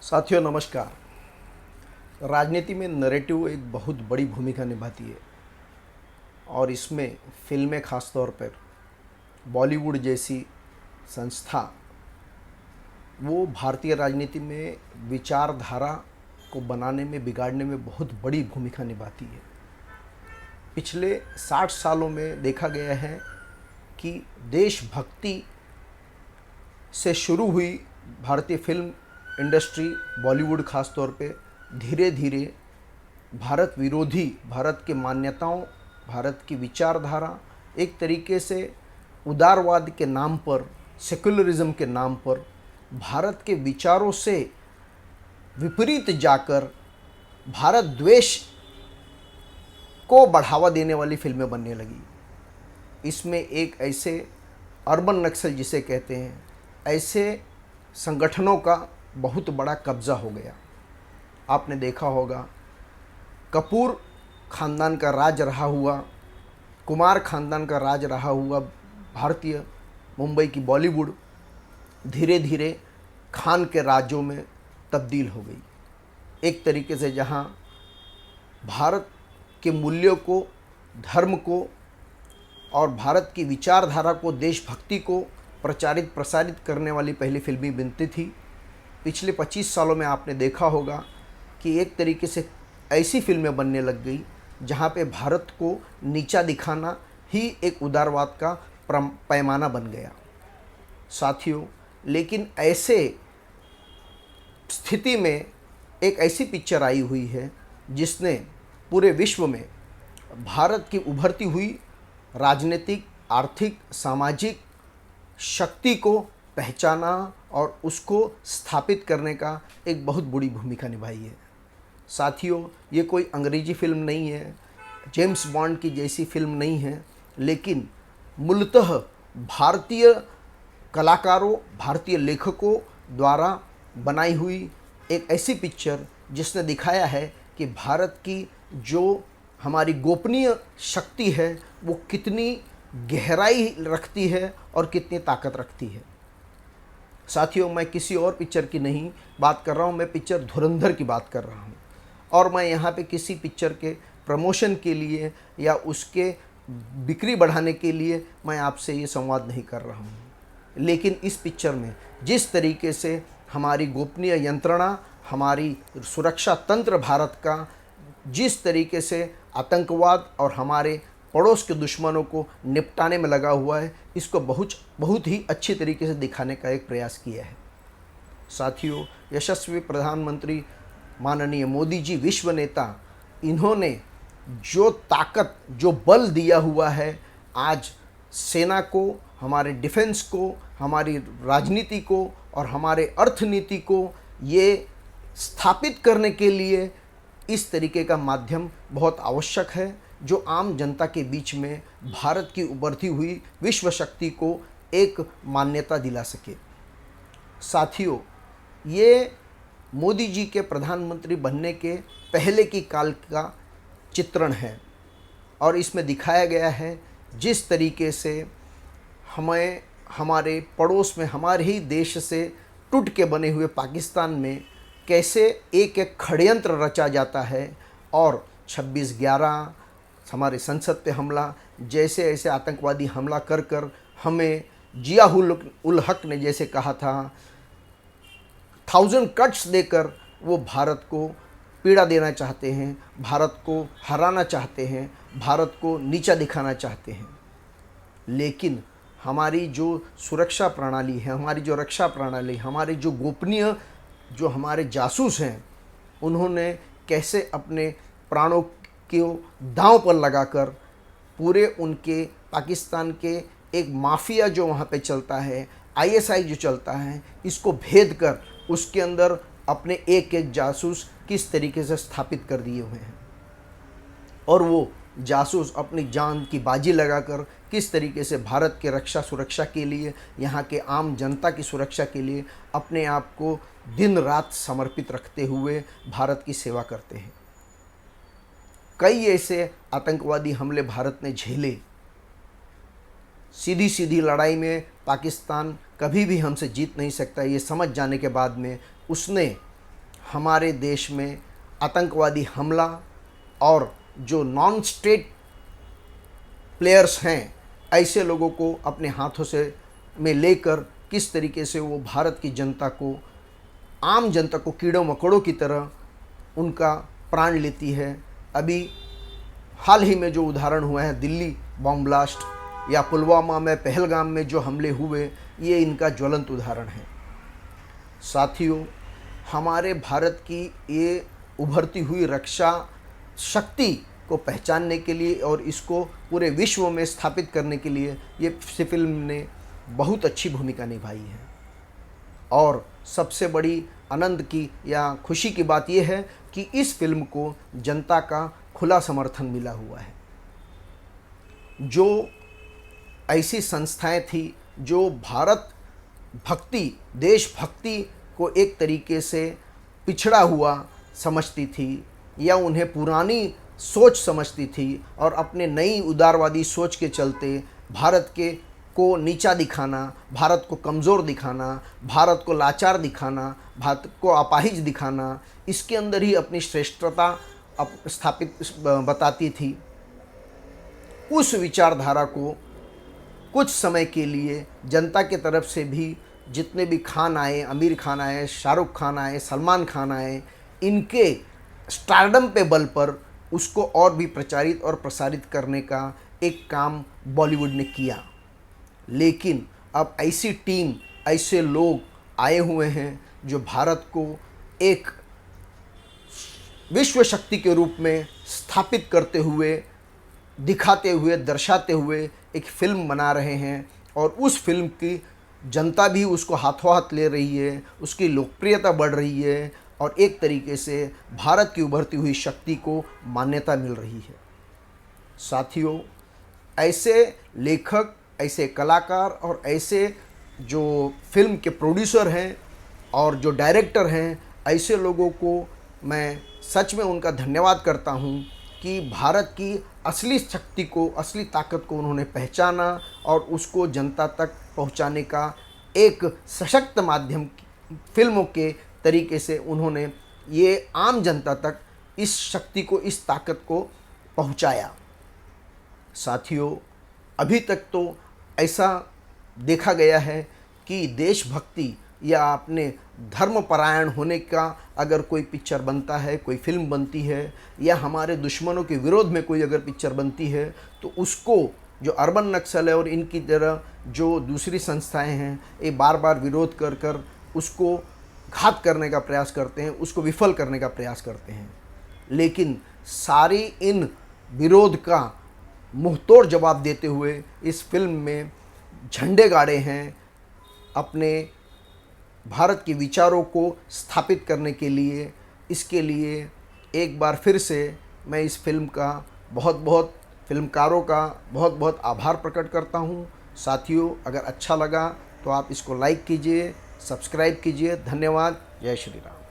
साथियों नमस्कार। राजनीति में नैरेटिव एक बहुत बड़ी भूमिका निभाती है और इसमें फिल्में ख़ास तौर पर बॉलीवुड जैसी संस्था वो भारतीय राजनीति में विचारधारा को बनाने में बिगाड़ने में बहुत बड़ी भूमिका निभाती है। पिछले 60 सालों में देखा गया है कि देशभक्ति से शुरू हुई भारतीय फिल्म इंडस्ट्री बॉलीवुड ख़ास तौर पे धीरे धीरे भारत विरोधी, भारत के मान्यताओं, भारत की विचारधारा, एक तरीके से उदारवाद के नाम पर, सेक्युलरिज्म के नाम पर भारत के विचारों से विपरीत जाकर भारत द्वेष को बढ़ावा देने वाली फिल्में बनने लगी। इसमें एक ऐसे अर्बन नक्सल जिसे कहते हैं, ऐसे संगठनों का बहुत बड़ा कब्ज़ा हो गया। आपने देखा होगा कपूर ख़ानदान का राज रहा हुआ, कुमार ख़ानदान का राज रहा हुआ भारतीय मुंबई की बॉलीवुड धीरे धीरे खान के राज्यों में तब्दील हो गई। एक तरीके से जहां भारत के मूल्यों को, धर्म को और भारत की विचारधारा को, देशभक्ति को प्रचारित प्रसारित करने वाली पहली फिल्मी बनती थी, पिछले 25 सालों में आपने देखा होगा कि एक तरीके से ऐसी फिल्में बनने लग गई जहां पे भारत को नीचा दिखाना ही एक उदारवाद का पैमाना बन गया। साथियों, लेकिन ऐसे स्थिति में एक ऐसी पिक्चर आई हुई है जिसने पूरे विश्व में भारत की उभरती हुई राजनीतिक, आर्थिक, सामाजिक शक्ति को पहचाना और उसको स्थापित करने का एक बहुत बड़ी भूमिका निभाई है। साथियों, ये कोई अंग्रेजी फिल्म नहीं है, जेम्स बॉन्ड की जैसी फिल्म नहीं है, लेकिन मूलतः भारतीय कलाकारों, भारतीय लेखकों द्वारा बनाई हुई एक ऐसी पिक्चर जिसने दिखाया है कि भारत की जो हमारी गोपनीय शक्ति है वो कितनी गहराई रखती है और कितनी ताकत रखती है। साथियों, मैं किसी और पिक्चर की नहीं बात कर रहा हूँ, मैं पिक्चर धुरंधर की बात कर रहा हूँ। और मैं यहाँ पे किसी पिक्चर के प्रमोशन के लिए या उसके बिक्री बढ़ाने के लिए मैं आपसे ये संवाद नहीं कर रहा हूँ, लेकिन इस पिक्चर में जिस तरीके से हमारी गोपनीय यंत्रणा, हमारी सुरक्षा तंत्र भारत का जिस तरीके से आतंकवाद और हमारे पड़ोस के दुश्मनों को निपटाने में लगा हुआ है, इसको बहुत ही अच्छी तरीके से दिखाने का एक प्रयास किया है। साथियों, यशस्वी प्रधानमंत्री माननीय मोदी जी, विश्व नेता, इन्होंने जो ताकत, जो बल दिया हुआ है आज सेना को, हमारे डिफेंस को, हमारी राजनीति को और हमारे अर्थनीति को ये स्थापित करने के लिए इस तरीके का माध्यम बहुत आवश्यक है जो आम जनता के बीच में भारत की उभरती हुई विश्व शक्ति को एक मान्यता दिला सके। साथियों, ये मोदी जी के प्रधानमंत्री बनने के पहले की काल का चित्रण है और इसमें दिखाया गया है जिस तरीके से हमें हमारे पड़ोस में, हमारे ही देश से टूट के बने हुए पाकिस्तान में कैसे एक एक षड्यंत्र रचा जाता है और 26/11 हमारे संसद पे हमला, जैसे ऐसे आतंकवादी हमला कर कर हमें जिया उल हक ने जैसे कहा था, 1000 कट्स देकर वो भारत को पीड़ा देना चाहते हैं, भारत को हराना चाहते हैं, भारत को नीचा दिखाना चाहते हैं। लेकिन हमारी जो सुरक्षा प्रणाली है, हमारी जो रक्षा प्रणाली, हमारे जो गोपनीय, जो हमारे जासूस हैं, उन्होंने कैसे अपने प्राणों को दांव पर लगाकर पूरे उनके पाकिस्तान के एक माफिया जो वहाँ पे चलता है, आईएसआई जो चलता है, इसको भेद कर उसके अंदर अपने एक एक जासूस किस तरीके से स्थापित कर दिए हुए हैं और वो जासूस अपनी जान की बाजी लगाकर किस तरीके से भारत के रक्षा सुरक्षा के लिए, यहाँ के आम जनता की सुरक्षा के लिए अपने आप को दिन रात समर्पित रखते हुए भारत की सेवा करते हैं। कई ऐसे आतंकवादी हमले भारत ने झेले। सीधी सीधी लड़ाई में पाकिस्तान कभी भी हमसे जीत नहीं सकता, ये समझ जाने के बाद में उसने हमारे देश में आतंकवादी हमला और जो नॉन स्टेट प्लेयर्स हैं, ऐसे लोगों को अपने हाथों से में लेकर किस तरीके से वो भारत की जनता को, आम जनता को कीड़ों मकोड़ों की तरह उनका प्राण लेती है। अभी हाल ही में जो उदाहरण हुआ है दिल्ली बॉम्ब ब्लास्ट या पुलवामा में, पहलगाम में जो हमले हुए, ये इनका ज्वलंत उदाहरण है। साथियों, हमारे भारत की ये उभरती हुई रक्षा शक्ति को पहचानने के लिए और इसको पूरे विश्व में स्थापित करने के लिए ये फिल्म ने बहुत अच्छी भूमिका निभाई है। और सबसे बड़ी आनंद की या खुशी की बात यह है कि इस फिल्म को जनता का खुला समर्थन मिला हुआ है। जो ऐसी संस्थाएं थी जो भारत भक्ति, देशभक्ति को एक तरीके से पिछड़ा हुआ समझती थी या उन्हें पुरानी सोच समझती थी और अपने नई उदारवादी सोच के चलते भारत के को नीचा दिखाना, भारत को कमज़ोर दिखाना, भारत को लाचार दिखाना, भारत को अपाहिज दिखाना, इसके अंदर ही अपनी श्रेष्ठता स्थापित बताती थी। उस विचारधारा को कुछ समय के लिए जनता के तरफ से भी जितने भी खान आए, आमिर खान आए, शाहरुख खान आए, सलमान खान आए, इनके स्टारडम पे बल पर उसको और भी प्रचारित और प्रसारित करने का एक काम बॉलीवुड ने किया। लेकिन अब ऐसी टीम, ऐसे लोग आए हुए हैं जो भारत को एक विश्व शक्ति के रूप में स्थापित करते हुए, दिखाते हुए, दर्शाते हुए एक फिल्म बना रहे हैं और उस फिल्म की जनता भी उसको हाथों हाथ ले रही है, उसकी लोकप्रियता बढ़ रही है और एक तरीके से भारत की उभरती हुई शक्ति को मान्यता मिल रही है। साथियों, ऐसे लेखक, ऐसे कलाकार और ऐसे जो फिल्म के प्रोड्यूसर हैं और जो डायरेक्टर हैं, ऐसे लोगों को मैं सच में उनका धन्यवाद करता हूं कि भारत की असली शक्ति को, असली ताकत को उन्होंने पहचाना और उसको जनता तक पहुंचाने का एक सशक्त माध्यम फिल्मों के तरीके से उन्होंने ये आम जनता तक इस शक्ति को, इस ताकत को पहुंचाया। साथियों, अभी तक तो ऐसा देखा गया है कि देशभक्ति या अपने धर्मपरायण होने का अगर कोई पिक्चर बनता है, कोई फिल्म बनती है या हमारे दुश्मनों के विरोध में कोई अगर पिक्चर बनती है तो उसको जो अर्बन नक्सल है और इनकी तरह जो दूसरी संस्थाएं हैं, ये बार बार विरोध कर कर उसको घात करने का प्रयास करते हैं, उसको विफल करने का प्रयास करते हैं। लेकिन सारी इन विरोध का मुंहतोड़ जवाब देते हुए इस फिल्म में झंडे गाड़े हैं अपने भारत के विचारों को स्थापित करने के लिए। इसके लिए एक बार फिर से मैं इस फिल्म का फिल्मकारों का बहुत बहुत आभार प्रकट करता हूँ। साथियों, अगर अच्छा लगा तो आप इसको लाइक कीजिए, सब्सक्राइब कीजिए। धन्यवाद। जय श्री राम।